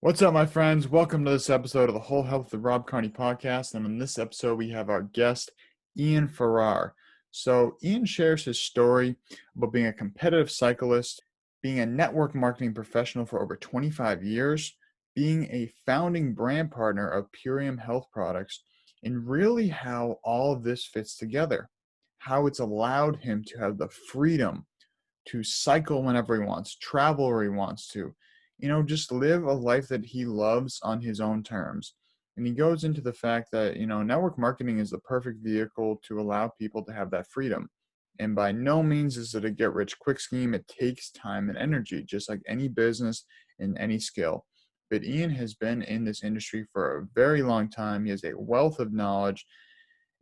What's up, my friends? Welcome to this episode of the Whole Health with Rob Carney Podcast. And in this episode, we have our guest, Ian Farrar. So Ian shares his story about being a competitive cyclist, being a network marketing professional for over 25 years, being a founding brand partner of Purium Health Products, and really how all of this fits together, how it's allowed him to have the freedom to cycle whenever he wants, travel where he wants to, just live a life that he loves on his own terms. And he goes into the fact that, network marketing is the perfect vehicle to allow people to have that freedom. And by no means is it a get rich quick scheme. It takes time and energy, just like any business and any skill. But Ian has been in this industry for a very long time. He has a wealth of knowledge,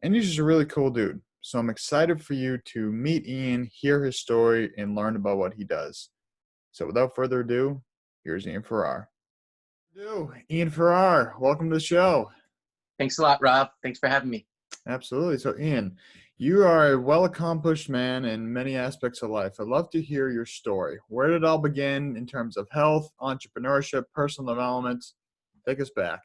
and he's just a really cool dude. So I'm excited for you to meet Ian, hear his story, and learn about what he does. So without further ado, here's Ian Farrar. Ian Farrar, welcome to the show. Thanks a lot, Rob. Thanks for having me. Absolutely. So Ian, you are a well-accomplished man in many aspects of life. I'd love to hear your story. Where did it all begin in terms of health, entrepreneurship, personal development? Take us back.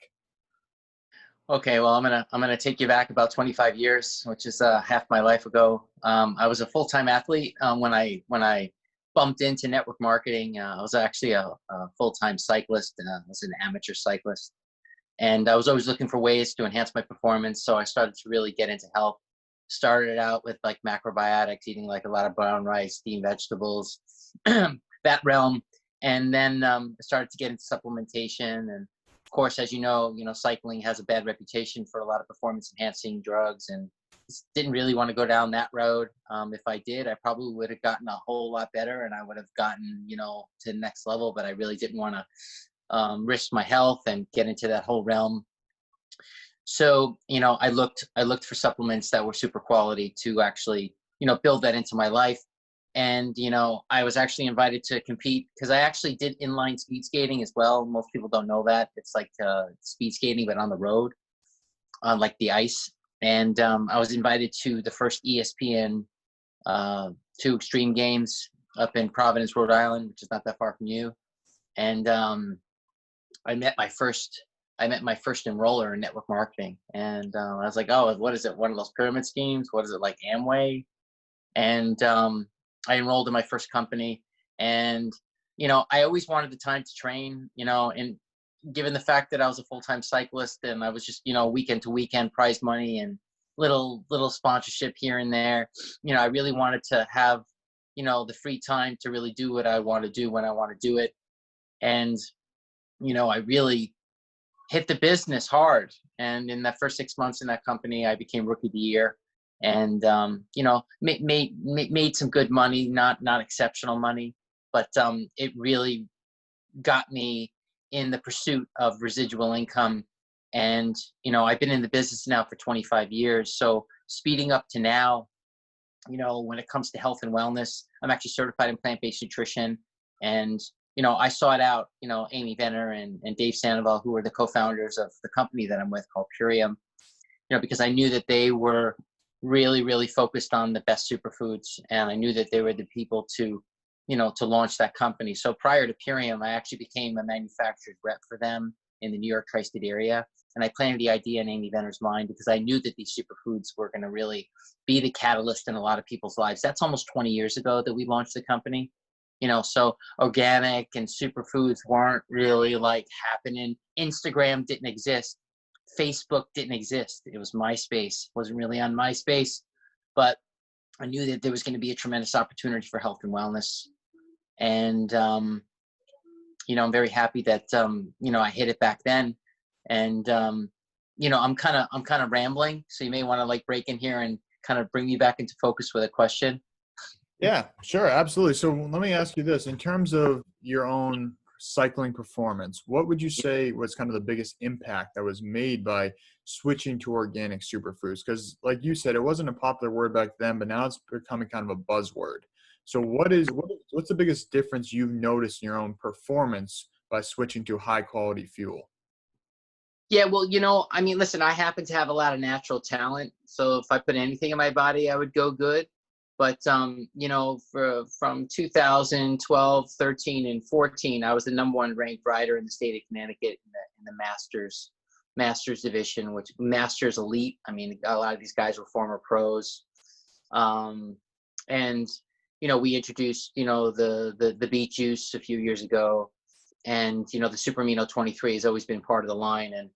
Okay, well, I'm gonna take you back about 25 years, which is half my life ago. I was a full-time athlete when I bumped into network marketing. I was actually a full-time cyclist. I was an amateur cyclist, and I was always looking for ways to enhance my performance. So I started to really get into health. Started out with like macrobiotics, eating like a lot of brown rice, steamed vegetables, that realm, and then I started to get into supplementation. And of course, as you know, cycling has a bad reputation for a lot of performance-enhancing drugs, and didn't really want to go down that road. If I did, I probably would have gotten a whole lot better, and I would have gotten, to the next level. But I really didn't want to risk my health and get into that whole realm. So, I looked for supplements that were super quality to actually, build that into my life. And, I was actually invited to compete because I actually did inline speed skating as well. Most people don't know that. It's like speed skating, but on the road, on like the ice. And I was invited to the first ESPN 2 Extreme Games up in Providence, Rhode Island, which is not that far from you. And I met my first enroller in network marketing. And I was like, oh, what is it? One of those pyramid schemes? What is it, like Amway? And I enrolled in my first company, and, I always wanted the time to train, and given the fact that I was a full-time cyclist and I was just, weekend to weekend prize money and little sponsorship here and there, I really wanted to have, the free time to really do what I want to do when I want to do it. And, I really hit the business hard. And in that first 6 months in that company, I became Rookie of the Year. And made some good money, not exceptional money, but it really got me in the pursuit of residual income. And I've been in the business now for 25 years. So speeding up to now, when it comes to health and wellness, I'm actually certified in plant-based nutrition. And I sought out Amy Venner and Dave Sandoval, who are the co-founders of the company that I'm with called Purium, because I knew that they were really, really focused on the best superfoods. And I knew that they were the people to launch that company. So prior to Purium, I actually became a manufacturer's rep for them in the New York tri-state area. And I planted the idea in Amy Venner's mind because I knew that these superfoods were going to really be the catalyst in a lot of people's lives. That's almost 20 years ago that we launched the company. So organic and superfoods weren't really like happening. Instagram didn't exist. Facebook didn't exist. It was MySpace. Wasn't really on MySpace, but I knew that there was going to be a tremendous opportunity for health and wellness. And, I'm very happy that, I hit it back then. And, I'm kind of rambling. So you may want to like break in here and kind of bring me back into focus with a question. Yeah, sure. Absolutely. So let me ask you this. In terms of your own cycling performance, what would you say was kind of the biggest impact that was made by switching to organic superfoods? Because like you said, it wasn't a popular word back then, but now it's becoming kind of a buzzword. So what's the biggest difference you've noticed in your own performance by switching to high quality fuel? Yeah, well, listen, I happen to have a lot of natural talent. So if I put anything in my body, I would go good. But, from 2012, 13, and 14, I was the number one ranked rider in the state of Connecticut in the Masters division, which Masters Elite. I mean, a lot of these guys were former pros. And, we introduced, the beet juice a few years ago. And, the Super Amino 23 has always been part of the line. And,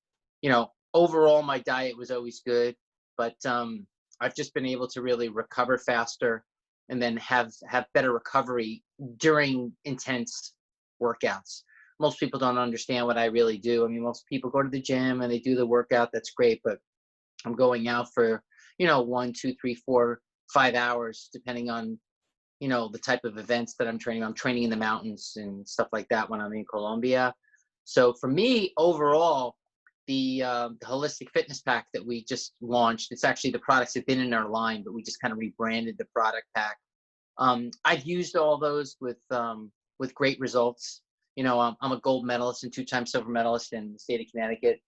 overall, my diet was always good. But I've just been able to really recover faster and then have better recovery during intense workouts. Most people don't understand what I really do. I mean, most people go to the gym and they do the workout. That's great. But I'm going out for, 1, 2, 3, 4, 5 hours, depending on, the type of events that I'm training. I'm training in the mountains and stuff like that when I'm in Colombia. So for me, overall, the holistic fitness pack that we just launched, it's actually the products have been in our line, but we just kind of rebranded the product pack. I've used all those with great results. I'm a gold medalist and 2-time silver medalist in the state of Connecticut.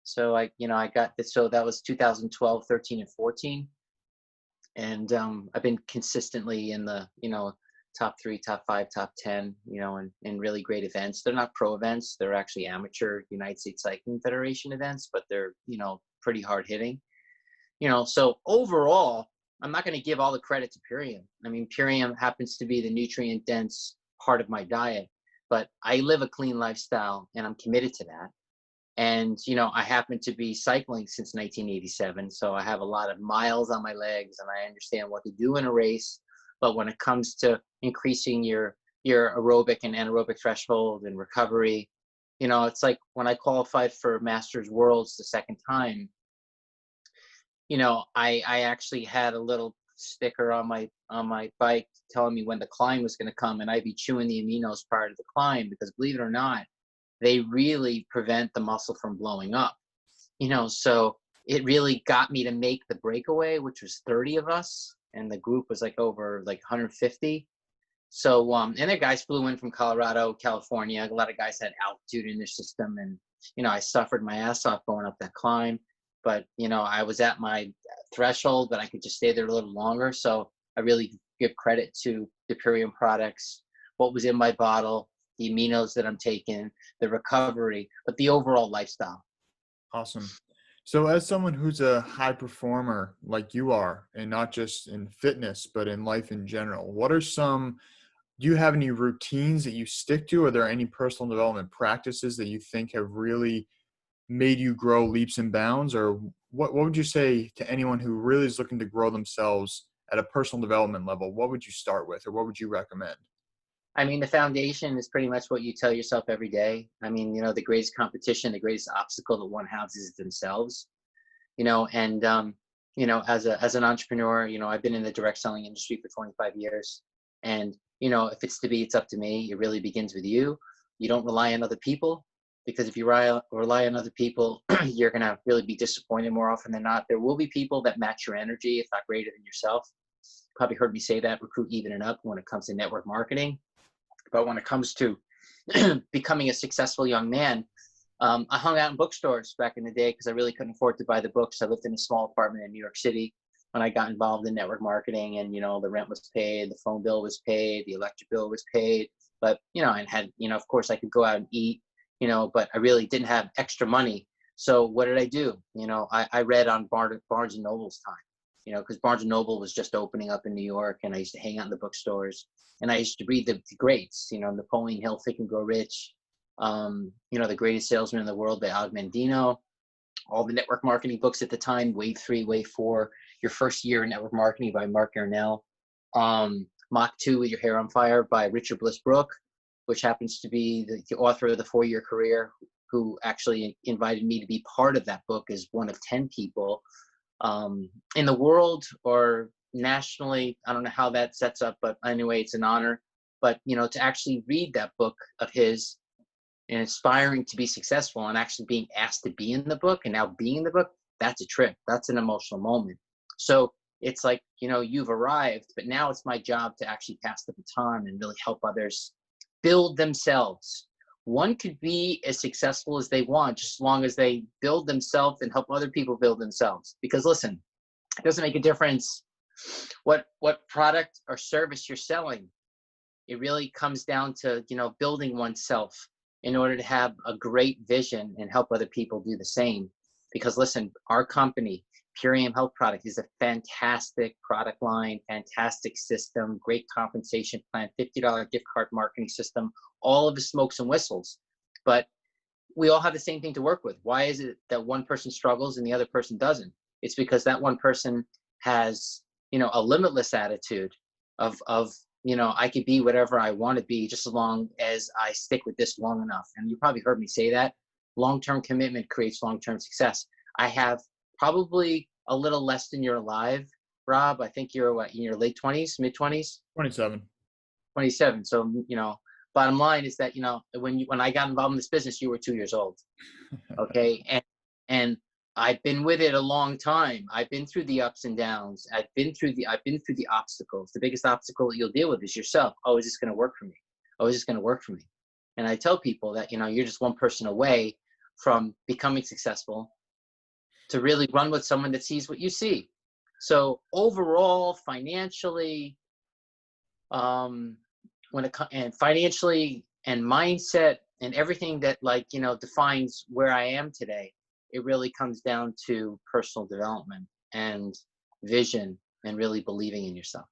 So I got this. So that was 2012, 13, and 14. And I've been consistently in the, top 3, top 5, top 10, in really great events. They're not pro events. They're actually amateur United States Cycling Federation events, but they're, pretty hard hitting. So overall, I'm not going to give all the credit to Purium. I mean, Purium happens to be the nutrient dense part of my diet, but I live a clean lifestyle and I'm committed to that. And, I happen to be cycling since 1987. So I have a lot of miles on my legs and I understand what to do in a race. But when it comes to increasing your aerobic and anaerobic threshold and recovery, it's like when I qualified for Masters Worlds the second time, I actually had a little sticker on my bike telling me when the climb was going to come, and I'd be chewing the aminos prior to the climb because, believe it or not, they really prevent the muscle from blowing up. So it really got me to make the breakaway, which was 30 of us, and the group was over 150. So and the guys flew in from Colorado, California. A lot of guys had altitude in their system, and I suffered my ass off going up that climb. But I was at my threshold, but I could just stay there a little longer. So I really give credit to the Purium products, what was in my bottle, the aminos that I'm taking, the recovery, but the overall lifestyle. Awesome. So as someone who's a high performer like you are, and not just in fitness, but in life in general, do you have any routines that you stick to? Are there any personal development practices that you think have really made you grow leaps and bounds? Or what would you say to anyone who really is looking to grow themselves at a personal development level? What would you start with, or what would you recommend? I mean, the foundation is pretty much what you tell yourself every day. I mean, the greatest competition, the greatest obstacle that one has is themselves, and, as an entrepreneur, I've been in the direct selling industry for 25 years. And, if it's to be, it's up to me. It really begins with you. You don't rely on other people, because if you rely on other people, you're going to really be disappointed more often than not. There will be people that match your energy, if not greater than yourself. You probably heard me say that, recruit even and up when it comes to network marketing. But when it comes to becoming a successful young man, I hung out in bookstores back in the day because I really couldn't afford to buy the books. I lived in a small apartment in New York City when I got involved in network marketing, and, the rent was paid, the phone bill was paid, the electric bill was paid. But, I had, of course I could go out and eat, but I really didn't have extra money. So what did I do? I read on Barnes and Noble's time, because Barnes and Noble was just opening up in New York, and I used to hang out in the bookstores. And I used to read the greats, Napoleon Hill, Think and Grow Rich, The Greatest Salesman in the World by Og Mandino, all the network marketing books at the time, Wave 3, Wave 4, Your First Year in Network Marketing by Mark Yarnell, Mach 2 with Your Hair on Fire by Richard Bliss Brooke, which happens to be the author of The 4-Year Career, who actually invited me to be part of that book as one of 10 people in the world or nationally. I don't know how that sets up, but anyway, it's an honor. But, to actually read that book of his and aspiring to be successful and actually being asked to be in the book and now being in the book, that's a trip. That's an emotional moment. So it's like, you've arrived, but now it's my job to actually pass the baton and really help others build themselves. One could be as successful as they want, just as long as they build themselves and help other people build themselves. Because listen, it doesn't make a difference what product or service you're selling. It really comes down to, building oneself in order to have a great vision and help other people do the same. Because listen, our company, Purium Health Products, is a fantastic product line, fantastic system, great compensation plan, $50 gift card marketing system, all of the smokes and whistles. But we all have the same thing to work with. Why is it that one person struggles and the other person doesn't? It's because that one person has, a limitless attitude of I could be whatever I want to be just as long as I stick with this long enough. And you probably heard me say that. Long-term commitment creates long-term success. I have probably a little less than you're alive, Rob. I think you're in your late 20s, mid 20s? 27. 27. So, bottom line is that, when I got involved in this business, you were 2 years old. Okay. And I've been with it a long time. I've been through the ups and downs. I've been through the obstacles. The biggest obstacle that you'll deal with is yourself. Oh, is this going to work for me? Oh, is this going to work for me? And I tell people that, you're just one person away from becoming successful, to really run with someone that sees what you see. So overall, financially, and financially and mindset and everything that defines where I am today, it really comes down to personal development and vision and really believing in yourself.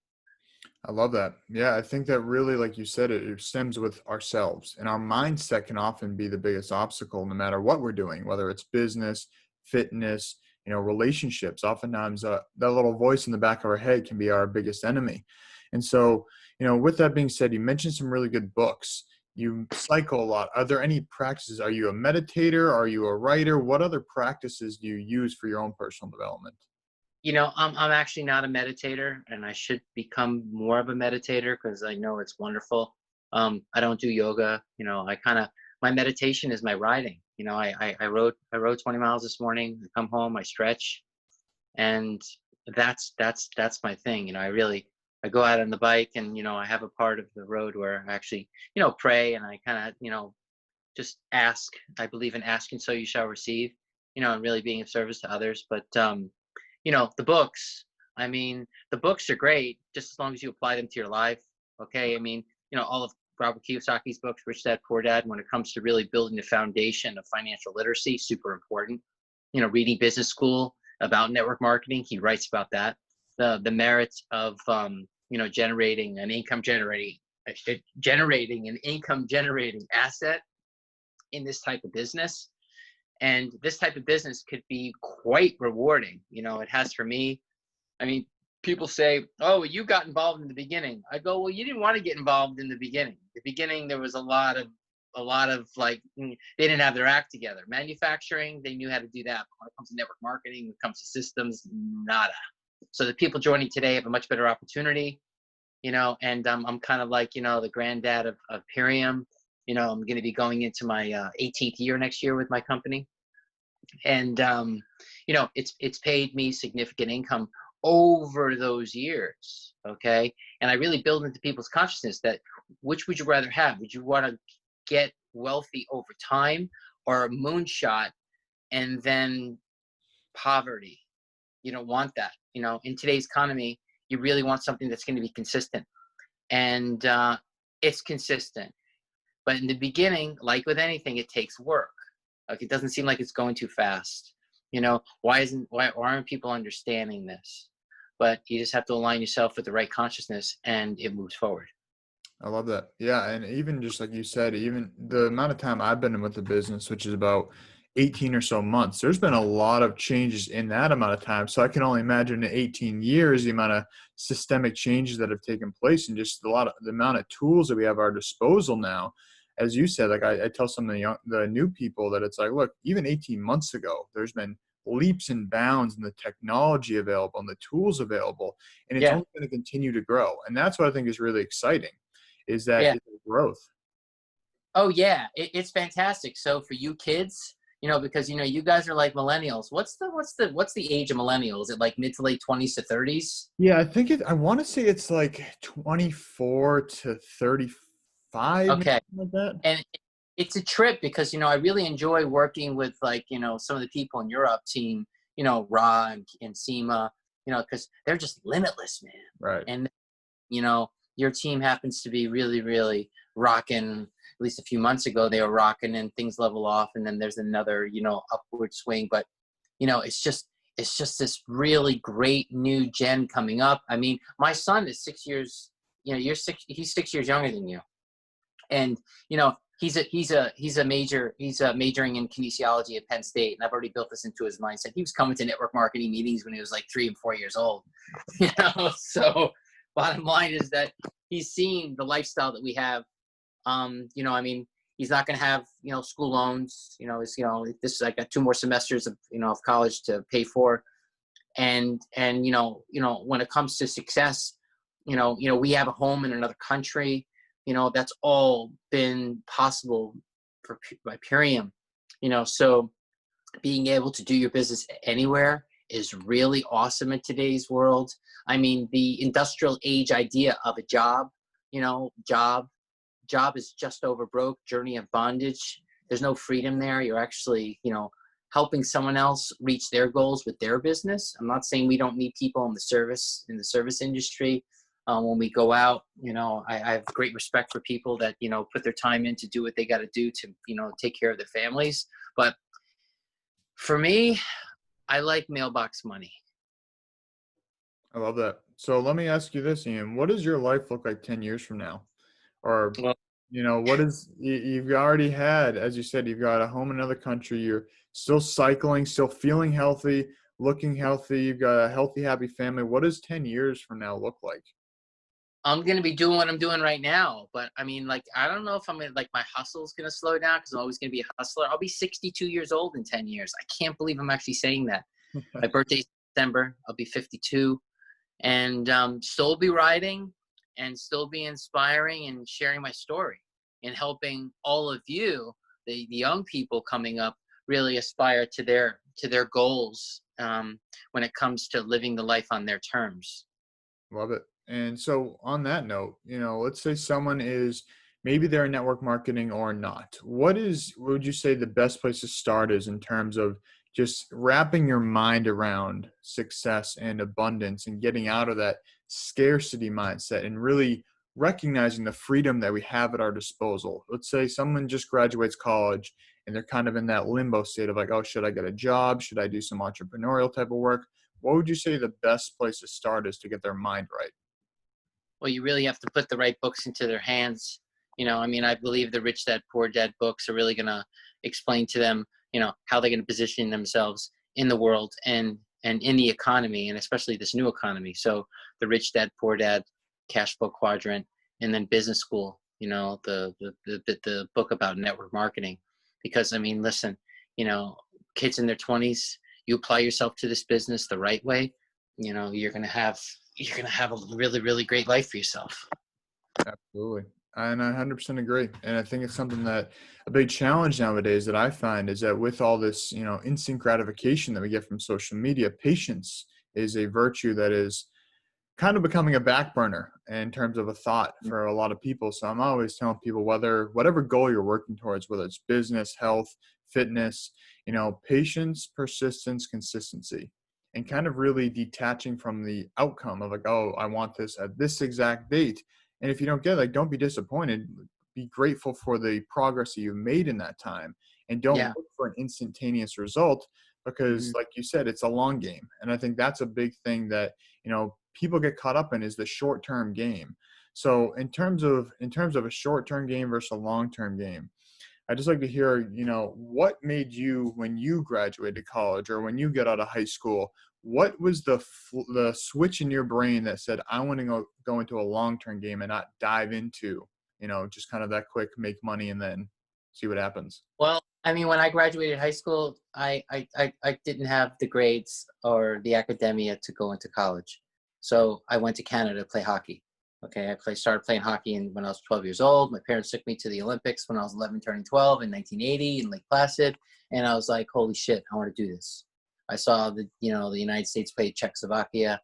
I love that. Yeah, I think that really, like you said, it stems with ourselves, and our mindset can often be the biggest obstacle no matter what we're doing, whether it's business, fitness, relationships. Oftentimes that little voice in the back of our head can be our biggest enemy. And so, with that being said, you mentioned some really good books. You cycle a lot. Are there any practices? Are you a meditator? Are you a writer? What other practices do you use for your own personal development? I'm actually not a meditator, and I should become more of a meditator because I know it's wonderful. I don't do yoga. My meditation is my riding. I rode 20 miles this morning. I come home, I stretch, and that's my thing. I go out on the bike, and I have a part of the road where I actually pray, and I kind of just ask. I believe in asking so you shall receive. And really being of service to others. But the books. The books are great just as long as you apply them to your life. Okay, all of Robert Kiyosaki's books, Rich Dad, Poor Dad, when it comes to really building the foundation of financial literacy, super important. Reading Business School about network marketing, he writes about that. The merits of generating an income generating asset in this type of business. And this type of business could be quite rewarding. It has for me. People say, "Oh, you got involved in the beginning." I go, "Well, you didn't want to get involved in the beginning. The beginning, there was a lot of they didn't have their act together. Manufacturing, they knew how to do that. But when it comes to network marketing, when it comes to systems, nada. So the people joining today have a much better opportunity, and I'm kind of like, the granddad of Purium. I'm going to be going into my 18th year next year with my company. And, it's paid me significant income over those years. Okay. And I really build into people's consciousness that which would you rather have? Would you want to get wealthy over time, or a moonshot and then poverty? You don't want that. In today's economy, you really want something that's going to be consistent. And it's consistent. But in the beginning, like with anything, it takes work. Like, it doesn't seem like it's going too fast. Why aren't people understanding this? But you just have to align yourself with the right consciousness, and it moves forward. I love that. Yeah. And even just like you said, even the amount of time I've been in with the business, which is about 18 or so months, there's been a lot of changes in that amount of time. So I can only imagine in 18 years, the amount of systemic changes that have taken place, and just the amount of tools that we have at our disposal now. As you said, like I tell some of the new people that it's like, look, even 18 months ago, there's been leaps and bounds in the technology available and the tools available, and it's only going to continue to grow. And that's what I think is really exciting, is that growth. Oh yeah, it's fantastic. So for you kids, because you guys are like millennials. What's the age of millennials? Is it like mid to late 20s to 30s? Yeah, I think I want to say it's like 24 to 35. Okay. Like that. And it's a trip because, I really enjoy working with some of the people in your up team, Ra and Seema, because they're just limitless, man. Right. And, your team happens to be really, really rocking. At least a few months ago, they were rocking and things level off. And then there's another, upward swing. But, it's just this really great new gen coming up. I mean, my son is 6 years, he's 6 years younger than you. And, he's majoring in kinesiology at Penn State. And I've already built this into his mindset. He was coming to network marketing meetings when he was like 3 and 4 years old, so bottom line is that he's seeing the lifestyle that we have. He's not going to have, school loans, I got 2 more semesters of, of college to pay for. And, when it comes to success, we have a home in another country, that's all been possible by Purium, so being able to do your business anywhere is really awesome in today's world. I mean, the industrial age idea of a job is just over broke, journey of bondage. There's no freedom there. You're actually, helping someone else reach their goals with their business. I'm not saying we don't need people in the service industry. When we go out, I have great respect for people that, put their time in to do what they got to do to, take care of their families. But for me, I like mailbox money. I love that. So let me ask you this, Ian. What does your life look like 10 years from now? Or, what is, you've already had, as you said, you've got a home in another country. You're still cycling, still feeling healthy, looking healthy. You've got a healthy, happy family. What does 10 years from now look like? I'm going to be doing what I'm doing right now. But I mean, I don't know if I'm going to, my hustle's going to slow down because I'm always going to be a hustler. I'll be 62 years old in 10 years. I can't believe I'm actually saying that. My birthday's December. I'll be 52 and still be writing and still be inspiring and sharing my story and helping all of you, the young people coming up, really aspire to their goals when it comes to living the life on their terms. Love it. And so on that note, let's say someone is, maybe they're in network marketing or not. What would you say the best place to start is in terms of just wrapping your mind around success and abundance and getting out of that scarcity mindset and really recognizing the freedom that we have at our disposal? Let's say someone just graduates college and they're kind of in that limbo state of like, oh, should I get a job? Should I do some entrepreneurial type of work? What would you say the best place to start is to get their mind right? Well, you really have to put the right books into their hands. I believe the Rich Dad Poor Dad books are really going to explain to them, how they're going to position themselves in the world and in the economy, and especially this new economy. So the Rich Dad Poor Dad cash flow quadrant, and then business school, the book about network marketing. Because listen, kids in their 20s, you apply yourself to this business the right way, you're going to have a really, really great life for yourself. Absolutely. And I 100% agree. And I think it's something that a big challenge nowadays that I find is that with all this, instant gratification that we get from social media, patience is a virtue that is kind of becoming a back burner in terms of a thought for a lot of people. So I'm always telling people, whatever goal you're working towards, whether it's business, health, fitness, patience, persistence, consistency, and kind of really detaching from the outcome of like, oh, I want this at this exact date. And if you don't get it, don't be disappointed. Be grateful for the progress that you've made in that time, and don't look for an instantaneous result because, like you said, it's a long game. And I think that's a big thing that people get caught up in is the short-term game. So in terms of a short-term game versus a long-term game, I'd just like to hear, what made you, when you graduated college or when you got out of high school, what was the switch in your brain that said, I want to go into a long-term game and not dive into, just kind of that quick make money and then see what happens? Well, when I graduated high school, I didn't have the grades or the academia to go into college. So I went to Canada to play hockey. Okay, started playing hockey when I was 12 years old. My parents took me to the Olympics when I was 11, turning 12 in 1980 in Lake Placid. And I was like, holy shit, I want to do this. I saw the United States play Czechoslovakia,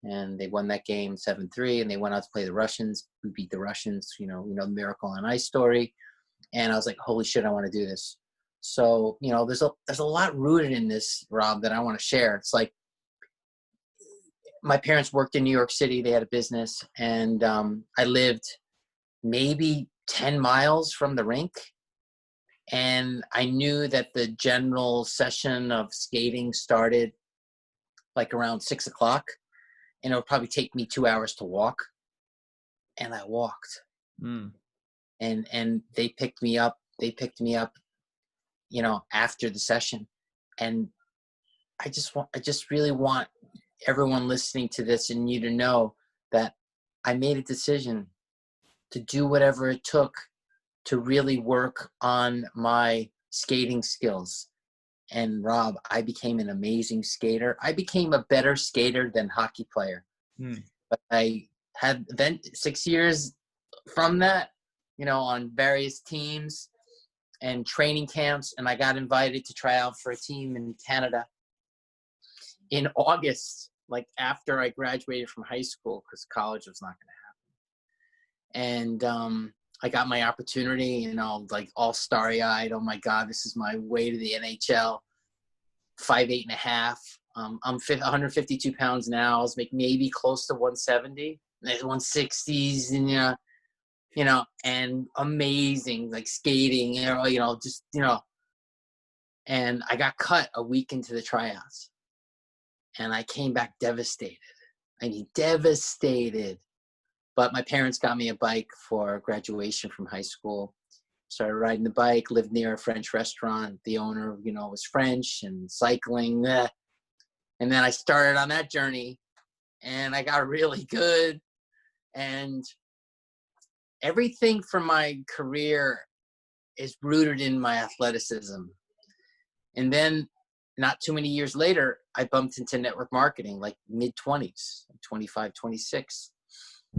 and they won that game 7-3, and they went out to play the Russians. We beat the Russians, the Miracle on Ice story. And I was like, holy shit, I want to do this. So, there's a lot rooted in this, Rob, that I want to share. It's like, my parents worked in New York City. They had a business, and I lived maybe 10 miles from the rink. And I knew that the general session of skating started like around 6 o'clock, and it would probably take me 2 hours to walk. And I walked. And they picked me up. After the session. And I just really want everyone listening to this and you to know that I made a decision to do whatever it took to really work on my skating skills. And Rob, I became an amazing skater. I became a better skater than hockey player. But I had then 6 years from that, on various teams and training camps. And I got invited to try out for a team in Canada in August, like after I graduated from high school, because college was not going to happen. And I got my opportunity, like all starry-eyed. Oh my God, this is my way to the NHL. 5'8.5". I'm 152 pounds now. I was making close to 170, 160s, and and amazing, like skating, and I got cut a week into the tryouts, and I came back devastated. Devastated. But my parents got me a bike for graduation from high school. Started riding the bike, lived near a French restaurant. The owner, was French, and cycling. And then I started on that journey, and I got really good. And everything from my career is rooted in my athleticism. And then not too many years later, I bumped into network marketing, like mid-20s, 25, 26.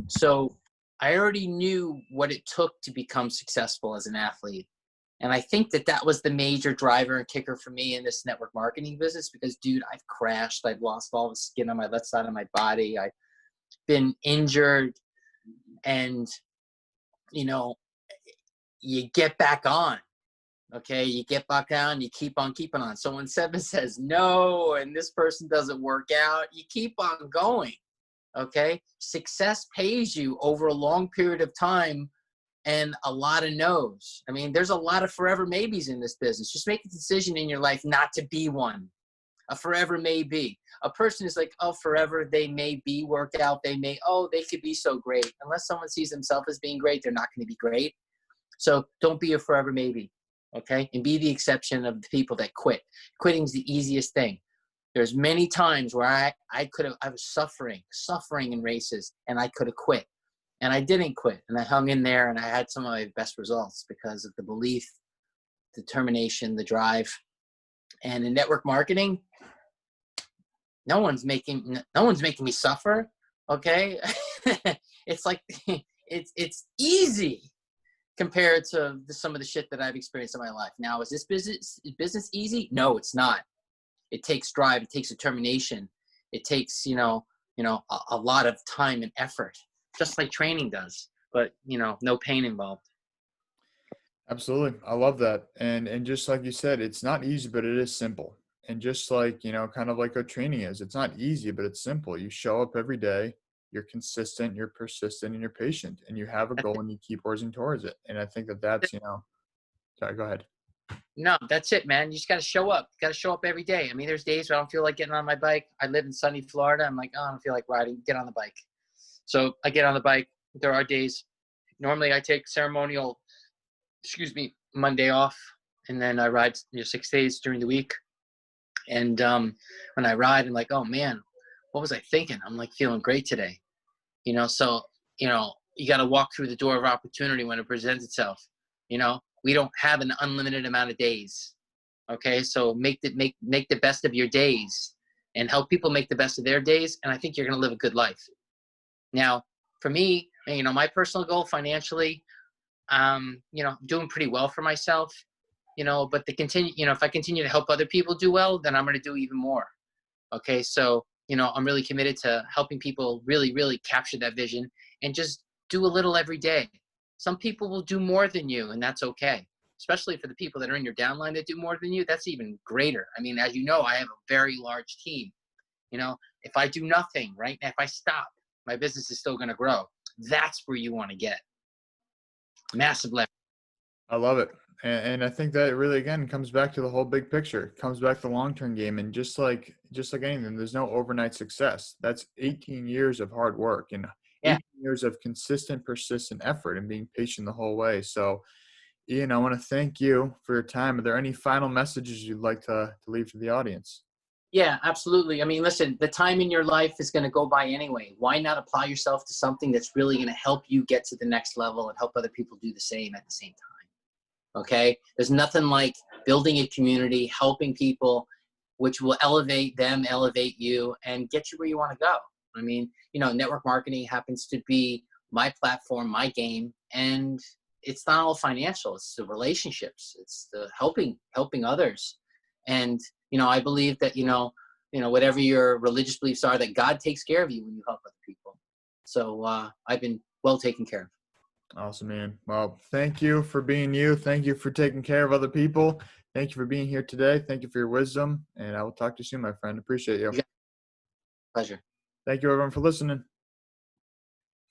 So I already knew what it took to become successful as an athlete. And I think that was the major driver and kicker for me in this network marketing business, because, dude, I've crashed. I've lost all the skin on my left side of my body. I've been injured. And, you get back on. Okay, you get back on, you keep on keeping on. So when Seven says no and this person doesn't work out, you keep on going. Okay, success pays you over a long period of time and a lot of no's. I mean, there's a lot of forever maybes in this business. Just make a decision in your life not to be one. A forever maybe. A person is like, oh, forever they may be worked out. They could be so great. Unless someone sees themselves as being great, they're not going to be great. So don't be a forever maybe. Okay, and be the exception of the people that quit. Quitting's the easiest thing. There's many times where I was suffering in races, and I could have quit, and I didn't quit, and I hung in there, and I had some of my best results because of the belief, determination, the drive. And in network marketing, no one's making me suffer. Okay, it's like it's easy compared to some of the shit that I've experienced in my life. Now, is this business easy? No, it's not. It takes drive. It takes determination. It takes, a lot of time and effort, just like training does, but, no pain involved. Absolutely. I love that. And just like you said, it's not easy, but it is simple. And just like, kind of like what training is, it's not easy, but it's simple. You show up every day. You're consistent, you're persistent, and you're patient, and you have a goal and you keep working towards it. And I think that's, sorry, go ahead. No, that's it, man. You just got to show up. You got to show up every day. I mean, there's days where I don't feel like getting on my bike. I live in sunny Florida. I'm like, oh, I don't feel like riding. Get on the bike. So I get on the bike. There are days. Normally I take ceremonial, Monday off, and then I ride 6 days during the week. And when I ride, I'm like, oh man, what was I thinking? I'm like feeling great today. So, you got to walk through the door of opportunity when it presents itself. We don't have an unlimited amount of days. Okay. So make the best of your days and help people make the best of their days. And I think you're going to live a good life. Now, for me, my personal goal financially, I'm doing pretty well for myself, but if I continue to help other people do well, then I'm going to do even more. Okay. So, I'm really committed to helping people really, really capture that vision and just do a little every day. Some people will do more than you, and that's okay. Especially for the people that are in your downline that do more than you, that's even greater. I mean, as you know, I have a very large team, if I do nothing, right? If I stop, my business is still going to grow. That's where you want to get. Massive leverage. I love it. And I think that really, again, comes back to the whole big picture. It comes back to the long-term game. And just like anything, there's no overnight success. That's 18 years of hard work and Yeah. 18 years of consistent, persistent effort and being patient the whole way. So, Ian, I want to thank you for your time. Are there any final messages you'd like to leave to the audience? Yeah, absolutely. I mean, listen, the time in your life is going to go by anyway. Why not apply yourself to something that's really going to help you get to the next level and help other people do the same at the same time? Okay? There's nothing like building a community, helping people, which will elevate them, elevate you, and get you where you want to go. I mean, network marketing happens to be my platform, my game, and it's not all financial. It's the relationships. It's the helping others. And I believe that, whatever your religious beliefs are, that God takes care of you when you help other people. So I've been well taken care of. Awesome, man. Well, thank you for being you. Thank you for taking care of other people. Thank you for being here today. Thank you for your wisdom. And I will talk to you soon, my friend. Appreciate you. Pleasure. Thank you, everyone, for listening.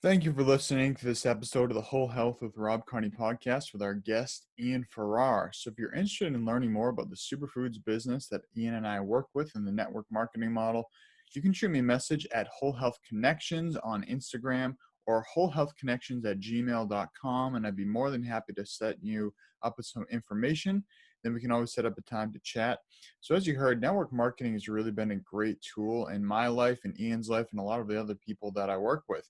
Thank you for listening to this episode of the Whole Health with Rob Carney Podcast with our guest, Ian Farrar. So if you're interested in learning more about the superfoods business that Ian and I work with in the network marketing model, you can shoot me a message at Whole Health Connections on Instagram or wholehealthconnections@gmail.com, and I'd be more than happy to set you up with some information. Then we can always set up a time to chat. So as you heard, network marketing has really been a great tool in my life and Ian's life and a lot of the other people that I work with.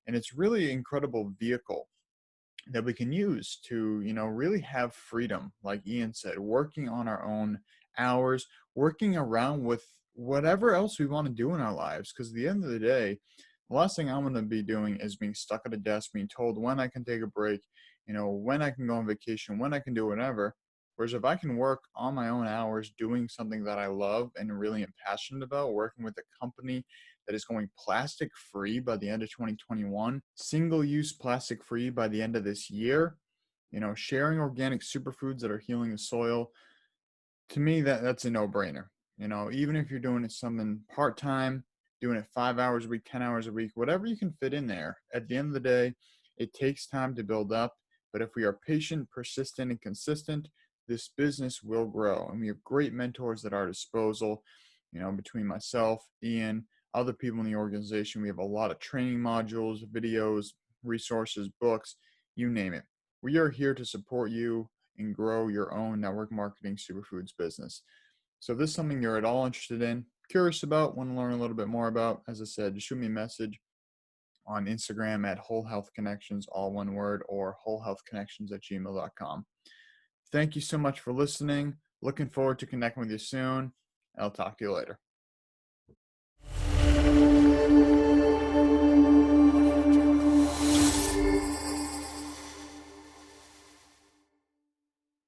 And it's really an incredible vehicle that we can use to, really have freedom, like Ian said, working on our own hours, working around with whatever else we want to do in our lives. Because at the end of the day, the last thing I want to be doing is being stuck at a desk, being told when I can take a break, when I can go on vacation, when I can do whatever. Whereas if I can work on my own hours, doing something that I love and really am passionate about, working with a company that is going plastic free by the end of 2021, single-use plastic free by the end of this year, sharing organic superfoods that are healing the soil, to me, that's a no-brainer. Even if you're doing something part-time, doing it 5 hours a week, 10 hours a week, whatever you can fit in there, at the end of the day, it takes time to build up. But if we are patient, persistent, and consistent, this business will grow. And we have great mentors at our disposal, between myself, Ian, other people in the organization. We have a lot of training modules, videos, resources, books, you name it. We are here to support you and grow your own network marketing superfoods business. So if this is something you're at all interested in, curious about, want to learn a little bit more about, as I said, just shoot me a message on Instagram at wholehealthconnections, all one word, or wholehealthconnections@gmail.com. Thank you so much for listening. Looking forward to connecting with you soon. I'll talk to you later.